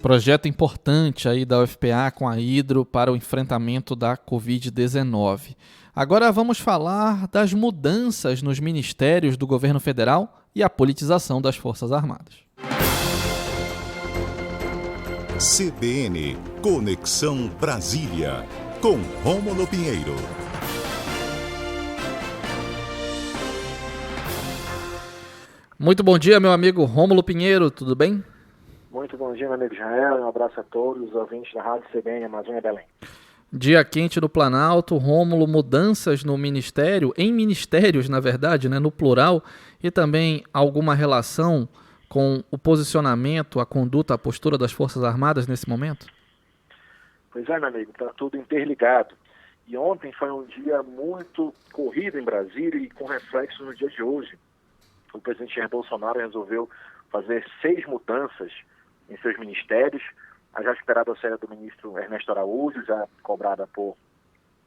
Projeto importante aí da UFPA com a Hidro para o enfrentamento da Covid-19. Agora vamos falar das mudanças nos ministérios do governo federal e a politização das Forças Armadas. CBN Conexão Brasília, com Rômulo Pinheiro. Muito bom dia, meu amigo Rômulo Pinheiro, tudo bem? Muito bom dia, meu amigo Israel, um abraço a todos os ouvintes da Rádio CBN Amazônia Belém. Dia quente no Planalto, Rômulo, mudanças no ministério, em ministérios, na verdade, né, no plural, e também alguma relação com o posicionamento, a conduta, a postura das Forças Armadas nesse momento? Pois é, meu amigo, está tudo interligado. E ontem foi um dia muito corrido em Brasília e com reflexo no dia de hoje. O presidente Jair Bolsonaro resolveu fazer 6 mudanças em seus ministérios. A já esperada saída do ministro Ernesto Araújo, já cobrada por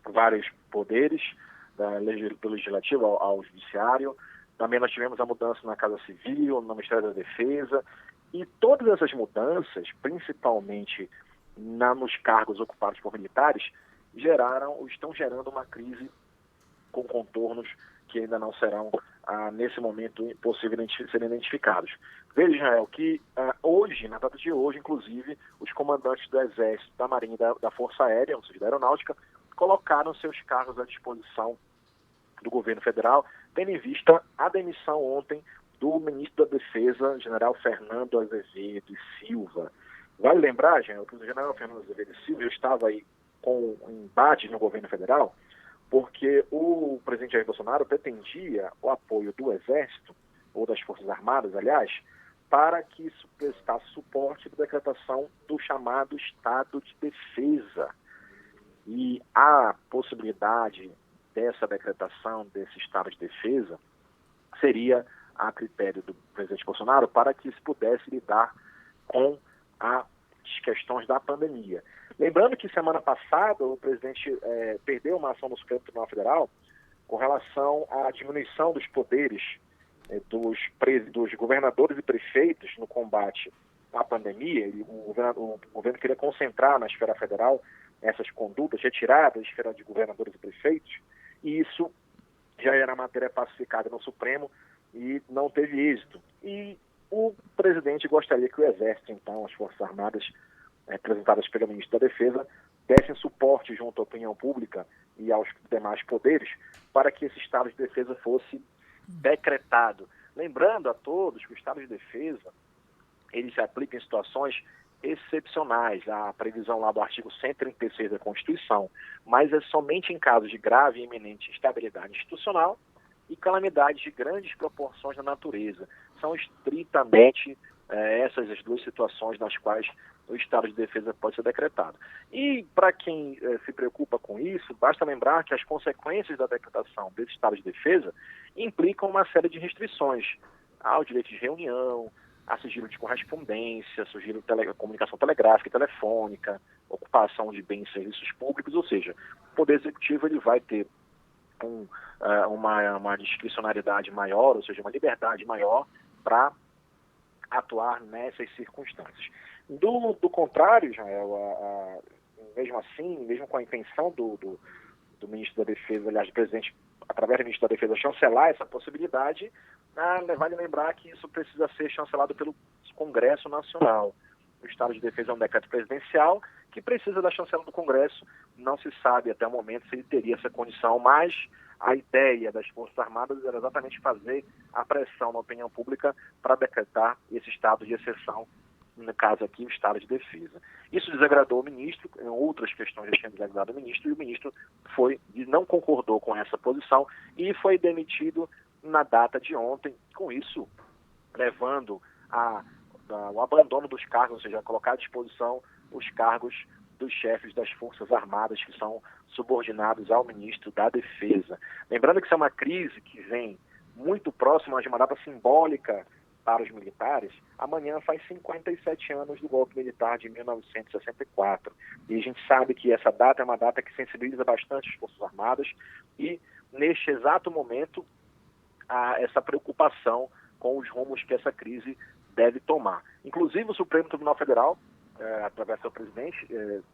vários poderes, do Legislativo ao Judiciário. Também nós tivemos a mudança na Casa Civil, no Ministério da Defesa. E todas essas mudanças, principalmente nos cargos ocupados por militares, estão gerando uma crise com contornos que ainda não serão, nesse momento, possível serem identificados. Veja, Israel, que hoje, na data de hoje, inclusive, os comandantes do Exército, da Marinha e da Força Aérea, ou seja, da Aeronáutica, colocaram seus cargos à disposição do governo federal, tendo em vista a demissão ontem do ministro da Defesa, general Fernando Azevedo Silva. Vale lembrar, Israel, que o general Fernando Azevedo Silva estava aí com embates no governo federal, porque o presidente Jair Bolsonaro pretendia o apoio do Exército, ou das Forças Armadas, aliás, para que isso prestasse suporte à decretação do chamado Estado de Defesa. E a possibilidade dessa decretação desse Estado de Defesa seria a critério do presidente Bolsonaro para que se pudesse lidar com as questões da pandemia. Lembrando que semana passada o presidente perdeu uma ação no Supremo Tribunal Federal com relação à diminuição dos poderes dos governadores e prefeitos no combate à pandemia. O governo queria concentrar na esfera federal essas condutas, retiradas da esfera de governadores e prefeitos, e isso já era matéria pacificada no Supremo e não teve êxito. E o presidente gostaria que o Exército, então, as Forças Armadas, representadas pelo ministro da Defesa, dessem suporte junto à opinião pública e aos demais poderes para que esse Estado de Defesa fosse decretado. Lembrando a todos que o Estado de Defesa ele se aplica em situações excepcionais, a previsão lá do artigo 136 da Constituição, mas é somente em casos de grave e iminente instabilidade institucional e calamidades de grandes proporções na natureza. São estritamente essas as duas situações nas quais o Estado de Defesa pode ser decretado. E para quem se preocupa com isso, basta lembrar que as consequências da decretação desse Estado de Defesa implicam uma série de restrições ao direito de reunião, a sigilo de correspondência, sigilo de comunicação telegráfica e telefônica, ocupação de bens e serviços públicos, ou seja, o Poder Executivo ele vai ter uma discricionariedade maior, ou seja, uma liberdade maior para atuar nessas circunstâncias. Do contrário, Israel, mesmo assim, mesmo com a intenção do ministro da Defesa, aliás, do presidente, através do ministro da Defesa, chancelar essa possibilidade, vale lembrar que isso precisa ser chancelado pelo Congresso Nacional. O Estado de Defesa é um decreto presidencial que precisa da chancela do Congresso. Não se sabe até o momento se ele teria essa condição, mas a ideia das Forças Armadas era exatamente fazer a pressão na opinião pública para decretar esse estado de exceção, no caso aqui, o Estado de Defesa. Isso desagradou o ministro, em outras questões já tinha desagradado o ministro, e o ministro não concordou com essa posição e foi demitido na data de ontem, com isso levando o abandono dos cargos, ou seja, colocar à disposição os cargos dos chefes das Forças Armadas que são subordinados ao ministro da Defesa. Lembrando que isso é uma crise que vem muito próxima de uma data simbólica para os militares. Amanhã faz 57 anos do golpe militar de 1964. E a gente sabe que essa data é uma data que sensibiliza bastante as Forças Armadas e, neste exato momento, há essa preocupação com os rumos que essa crise deve tomar. Inclusive, o Supremo Tribunal Federal através do seu presidente,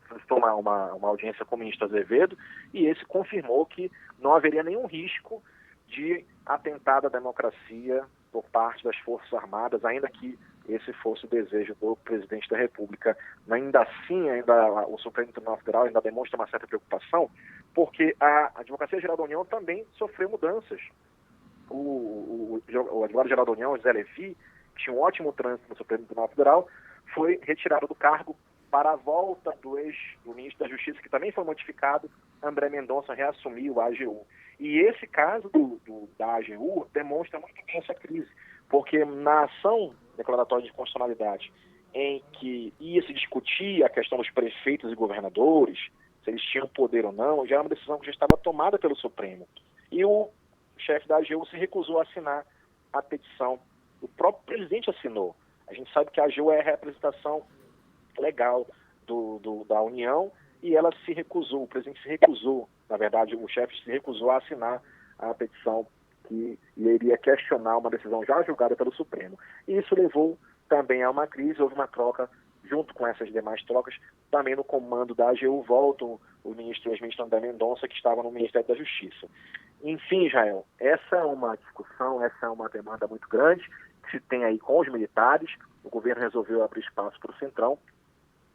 solicitou uma audiência com o ministro Azevedo, e esse confirmou que não haveria nenhum risco de atentado à democracia por parte das Forças Armadas, ainda que esse fosse o desejo do presidente da República. Ainda assim, o Supremo Tribunal Federal ainda demonstra uma certa preocupação, porque a Advocacia Geral da União também sofreu mudanças. O advogado-geral da União, José Levi, que tinha um ótimo trânsito no Supremo Tribunal Federal, foi retirado do cargo para a volta do ministro da Justiça, que também foi modificado. André Mendonça reassumiu a AGU. E esse caso da AGU demonstra muito bem essa crise, porque na ação declaratória de constitucionalidade, em que ia se discutir a questão dos prefeitos e governadores, se eles tinham poder ou não, já era uma decisão que já estava tomada pelo Supremo. E o chefe da AGU se recusou a assinar a petição. O próprio presidente assinou. A gente sabe que a AGU é a representação legal da União, e ela se recusou, o presidente se recusou, na verdade o chefe se recusou a assinar a petição que iria questionar uma decisão já julgada pelo Supremo. E isso levou também a uma crise, houve uma troca, junto com essas demais trocas, também no comando da AGU volta o ex-ministro André Mendonça, que estava no Ministério da Justiça. Enfim, Israel, essa é uma discussão, essa é uma demanda muito grande, que se tem aí com os militares. O governo resolveu abrir espaço para o Centrão,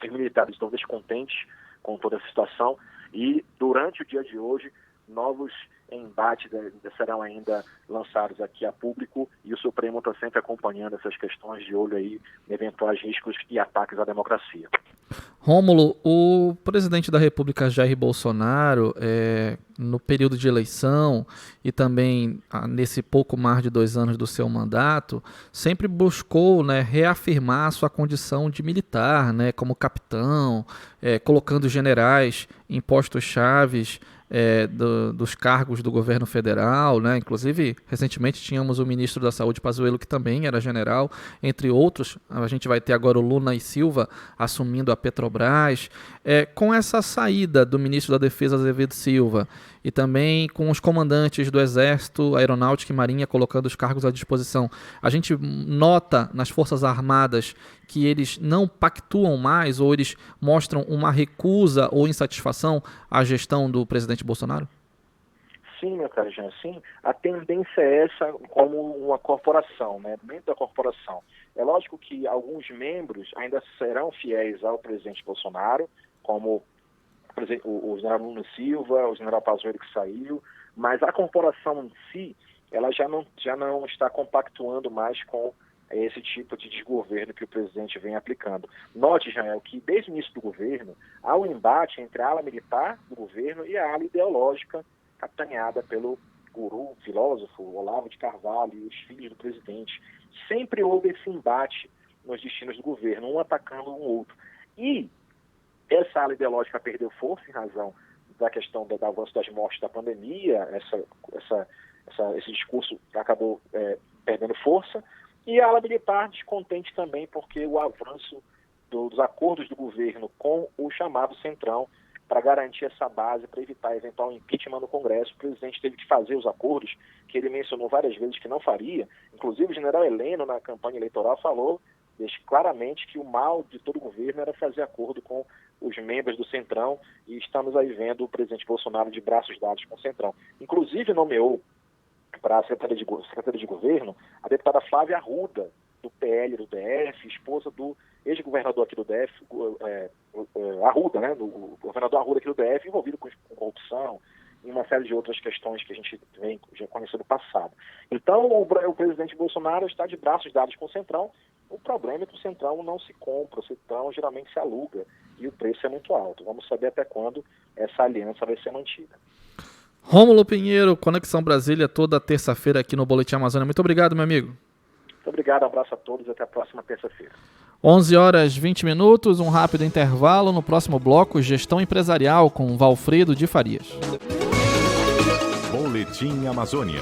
os militares estão descontentes com toda a situação, e durante o dia de hoje, novos embates serão ainda lançados aqui a público, e o Supremo está sempre acompanhando essas questões, de olho aí em eventuais riscos e ataques à democracia. Rômulo, o presidente da República, Jair Bolsonaro, no período de eleição e também nesse pouco mais de 2 anos do seu mandato, sempre buscou, reafirmar a sua condição de militar, como capitão, colocando generais em postos chaves dos cargos do governo federal, Inclusive, recentemente tínhamos o ministro da Saúde, Pazuello, que também era general, entre outros. A gente vai ter agora o Luna e Silva assumindo a Petrobras. Com essa saída do ministro da Defesa, Azevedo Silva, e também com os comandantes do Exército, Aeronáutica e Marinha colocando os cargos à disposição, a gente nota nas Forças Armadas que eles não pactuam mais, ou eles mostram uma recusa ou insatisfação à gestão do presidente Bolsonaro? Sim, meu caro Jean, sim. A tendência é essa como uma corporação, dentro da corporação. É lógico que alguns membros ainda serão fiéis ao presidente Bolsonaro, como o general Luna Silva, o general Pazuello, que saiu, mas a corporação em si, ela já não está compactuando mais com esse tipo de desgoverno que o presidente vem aplicando. Note, Israel, que desde o início do governo há um embate entre a ala militar do governo e a ala ideológica, capitaneada pelo guru, filósofo Olavo de Carvalho e os filhos do presidente. Sempre houve esse embate nos destinos do governo, um atacando um outro. E essa ala ideológica perdeu força em razão da questão do avanço das mortes da pandemia, esse discurso acabou perdendo força, e a ala militar descontente também porque o avanço dos acordos do governo com o chamado Centrão, para garantir essa base, para evitar eventual impeachment no Congresso, o presidente teve que fazer os acordos que ele mencionou várias vezes que não faria. Inclusive o general Heleno, na campanha eleitoral, falou claramente que o mal de todo o governo era fazer acordo com os membros do Centrão, e estamos aí vendo o presidente Bolsonaro de braços dados com o Centrão. Inclusive nomeou para a Secretaria de Governo a deputada Flávia Arruda, do PL do DF, esposa do ex-governador aqui do DF, Arruda, o governador Arruda aqui do DF, envolvido com corrupção e uma série de outras questões que a gente vem já conhecendo no passado. Então, o presidente Bolsonaro está de braços dados com o Centrão. O problema é que o Centrão não se compra, o Centrão geralmente se aluga e o preço é muito alto. Vamos saber até quando essa aliança vai ser mantida. Rômulo Pinheiro, Conexão Brasília, toda terça-feira aqui no Boletim Amazônia. Muito obrigado, meu amigo. Muito obrigado, um abraço a todos e até a próxima terça-feira. 11h20, um rápido intervalo. No próximo bloco, Gestão Empresarial com Valfredo de Farias. Boletim Amazônia.